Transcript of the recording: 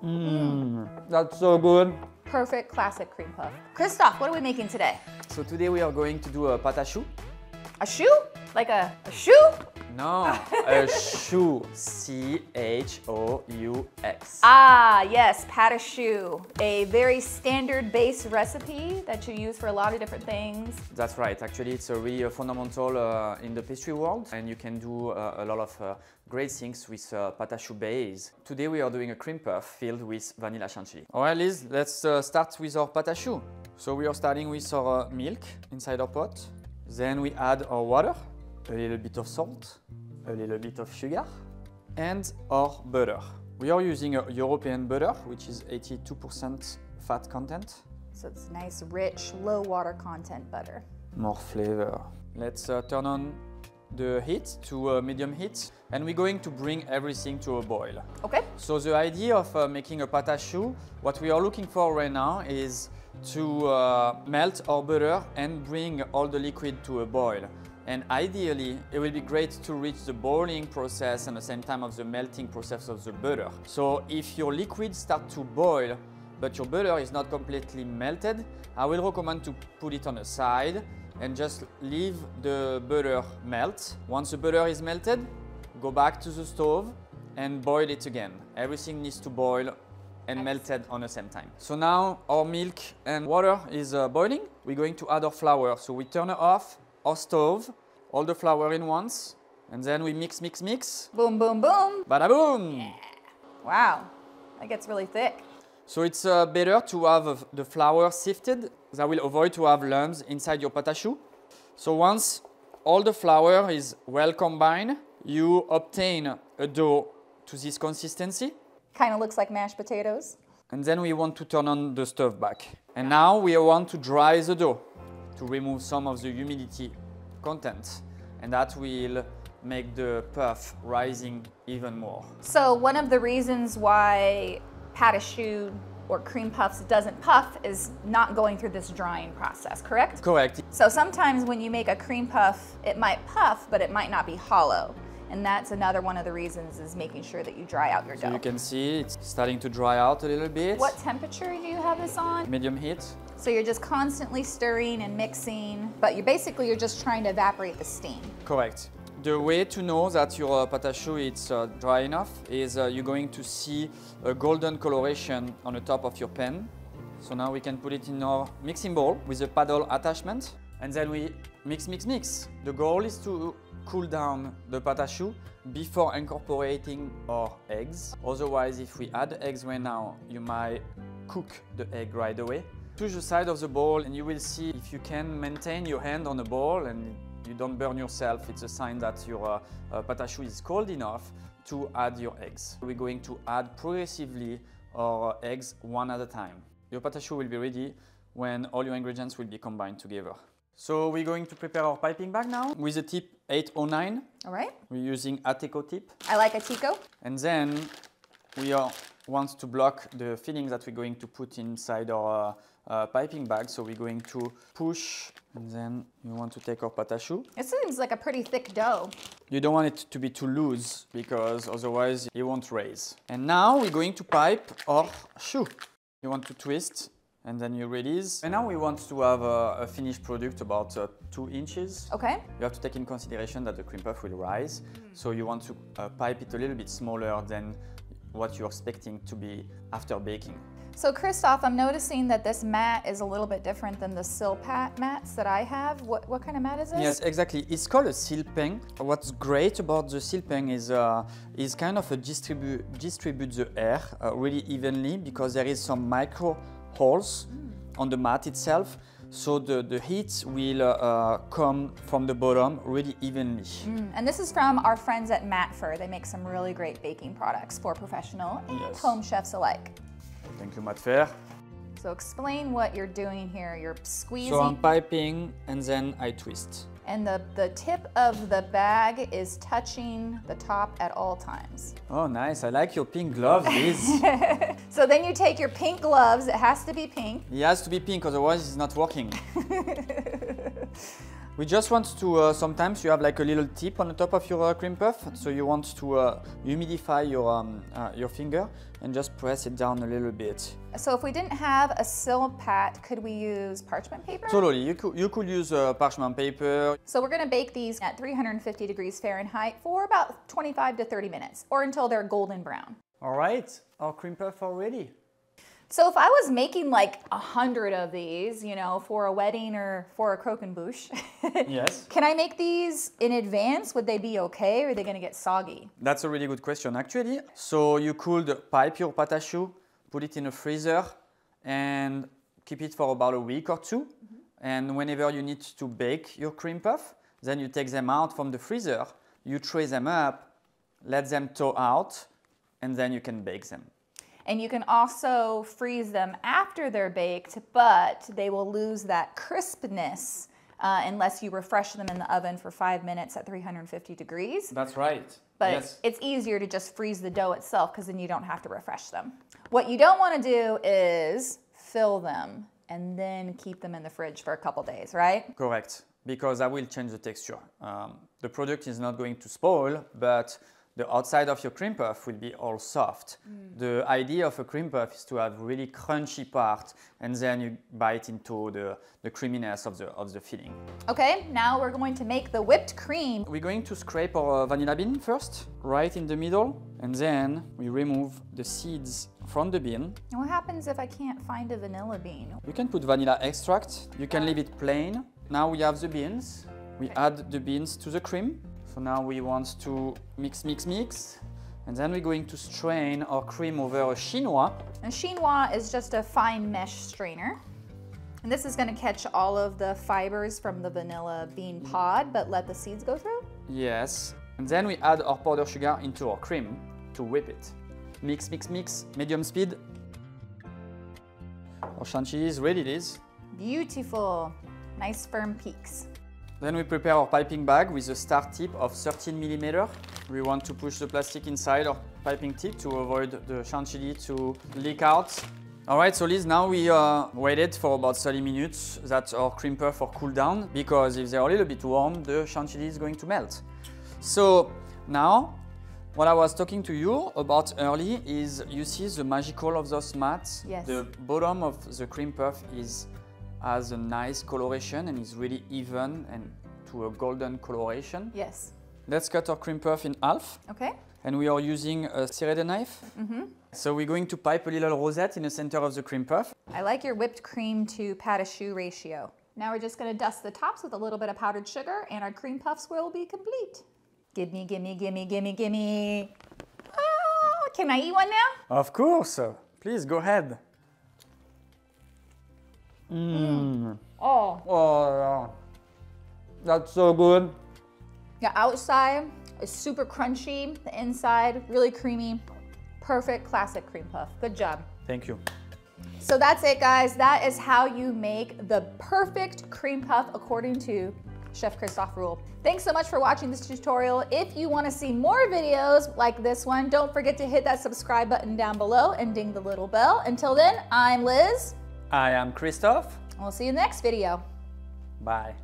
That's so good. Perfect classic cream puff. Christophe, what are we making today? So today we are going to do a pâte à choux. A shoe? Like a shoe? No, a choux. C-H-O-U-X. Ah, yes, pâte choux. A very standard base recipe that you use for a lot of different things. That's right. Actually, it's a really fundamental in the pastry world, and you can do a lot of great things with pâte à choux base. Today we are doing a cream puff filled with vanilla chantilly. All right, Liz, let's start with our pâte à choux. So we are starting with our milk inside our pot. Then we add our water, a little bit of salt, a little bit of sugar, and our butter. We are using a European butter, which is 82% fat content. So it's nice, rich, low water content butter. More flavor. Let's turn on the heat to medium heat, and we're going to bring everything to a boil. Okay. So the idea of making a pâte à choux, what we are looking for right now is to melt our butter and bring all the liquid to a boil. And ideally, it will be great to reach the boiling process and the same time of the melting process of the butter. So if your liquid starts to boil, but your butter is not completely melted, I will recommend to put it on the side and just leave the butter melt. Once the butter is melted, go back to the stove and boil it again. Everything needs to boil and melted on the same time. So now our milk and water is boiling. We're going to add our flour. So we turn off our stove, all the flour in once, and then we mix, mix, mix. Boom, boom, boom. Bada boom! Yeah. Wow, that gets really thick. So it's better to have the flour sifted. That will avoid to have lumps inside your pâte à choux. So once all the flour is well combined, you obtain a dough to this consistency. Kind of looks like mashed potatoes. And then we want to turn on the stove back. And now we want to dry the dough to remove some of the humidity content. And that will make the puff rising even more. So one of the reasons why pâte choux or cream puffs doesn't puff is not going through this drying process, correct? Correct. So sometimes when you make a cream puff, it might puff, but it might not be hollow. And that's another one of the reasons is making sure that you dry out your dough. So you can see it's starting to dry out a little bit. What temperature do you have this on? Medium heat. So you're just constantly stirring and mixing, but you're just trying to evaporate the steam. Correct. The way to know that your pâte à choux is dry enough is you're going to see a golden coloration on the top of your pan. So now we can put it in our mixing bowl with a paddle attachment, and then we mix, mix, mix. The goal is to cool down the pâte à choux before incorporating our eggs. Otherwise, if we add eggs right now, you might cook the egg right away. Push the side of the bowl and you will see if you can maintain your hand on the bowl and you don't burn yourself, it's a sign that your pâte à choux is cold enough to add your eggs. We're going to add progressively our eggs one at a time. Your pâte à choux will be ready when all your ingredients will be combined together. So we're going to prepare our piping bag now with a tip 809. All right. We're using a Teco tip. I like a Tico. And then we want to block the filling that we're going to put inside our piping bag. So we're going to push, and then you want to take our pâte à choux. It seems like a pretty thick dough. You don't want it to be too loose because otherwise it won't raise. And now we're going to pipe our choux. You want to twist and then you release. And now we want to have a finished product about 2 inches. Okay. You have to take in consideration that the cream puff will rise. So you want to pipe it a little bit smaller than what you're expecting to be after baking. So Christophe, I'm noticing that this mat is a little bit different than the silpat mats that I have. What kind of mat is this? Yes, exactly. It's called a silpeng. What's great about the silpeng is kind of a distribute the air really evenly because there is some micro holes on the mat itself. So the heat will come from the bottom really evenly. And this is from our friends at Matfer. They make some really great baking products for professional and home chefs alike. Thank you, Matfer. So explain what you're doing here. You're squeezing. So I'm piping and then I twist. And the tip of the bag is touching the top at all times. Oh, nice. I like your pink gloves, Liz. So then you take your pink gloves. It has to be pink. It has to be pink, otherwise it's not working. We just want to, sometimes you have like a little tip on the top of your cream puff, so you want to humidify your finger and just press it down a little bit. So if we didn't have a Pâte, could we use parchment paper? Totally, you could use parchment paper. So we're gonna bake these at 350 degrees Fahrenheit for about 25 to 30 minutes, or until they're golden brown. All right, our cream puff are ready. So if I was making like 100 of these, you know, for a wedding or for a croquembouche, yes. Can I make these in advance? Would they be okay, or are they gonna get soggy? That's a really good question, actually. So you could pipe your pâte à choux, put it in a freezer, and keep it for about a week or two. And whenever you need to bake your cream puff, then you take them out from the freezer, you tray them up, let them thaw out, and then you can bake them. And you can also freeze them after they're baked, but they will lose that crispness unless you refresh them in the oven for 5 minutes at 350 degrees. That's right. But yes. It's easier to just freeze the dough itself because then you don't have to refresh them. What you don't want to do is fill them and then keep them in the fridge for a couple days, right? Correct, because that will change the texture. The product is not going to spoil, but the outside of your cream puff will be all soft. The idea of a cream puff is to have really crunchy part, and then you bite into the creaminess of the filling. Okay, now we're going to make the whipped cream. We're going to scrape our vanilla bean first, right in the middle, and then we remove the seeds from the bean. And what happens if I can't find a vanilla bean? You can put vanilla extract, you can leave it plain. Now we have the beans. We add the beans to the cream. So now we want to mix, mix, mix. And then we're going to strain our cream over a chinois. A chinois is just a fine mesh strainer. And this is going to catch all of the fibers from the vanilla bean pod, but let the seeds go through? Yes. And then we add our powdered sugar into our cream to whip it. Mix, mix, mix, medium speed. Our chantilly is ready, Liz. Beautiful. Nice firm peaks. Then we prepare our piping bag with a start tip of 13 mm. We want to push the plastic inside our piping tip to avoid the chantilly to leak out. All right, so Liz, now we waited for about 30 minutes that our cream puff are cooled down, because if they're a little bit warm, the chantilly is going to melt. So now, what I was talking to you about early is, you see the magical of those mats? Yes. The bottom of the cream puff has a nice coloration and is really even and to a golden coloration. Yes. Let's cut our cream puff in half. Okay. And we are using a serrated knife. So we're going to pipe a little rosette in the center of the cream puff. I like your whipped cream to pâte à choux ratio. Now we're just going to dust the tops with a little bit of powdered sugar, and our cream puffs will be complete. Gimme, gimme, gimme, gimme, gimme. Ah, can I eat one now? Of course. Please go ahead. Oh. Oh, that's so good. The outside is super crunchy, the inside really creamy. Perfect classic cream puff. Good job. Thank you. So that's it, guys. That is how you make the perfect cream puff according to Chef Christophe rule. Thanks so much for watching this tutorial. If you want to see more videos like this one, don't forget to hit that subscribe button down below and ding the little bell. Until then, I'm Liz. I am Christophe. We'll see you in the next video. Bye.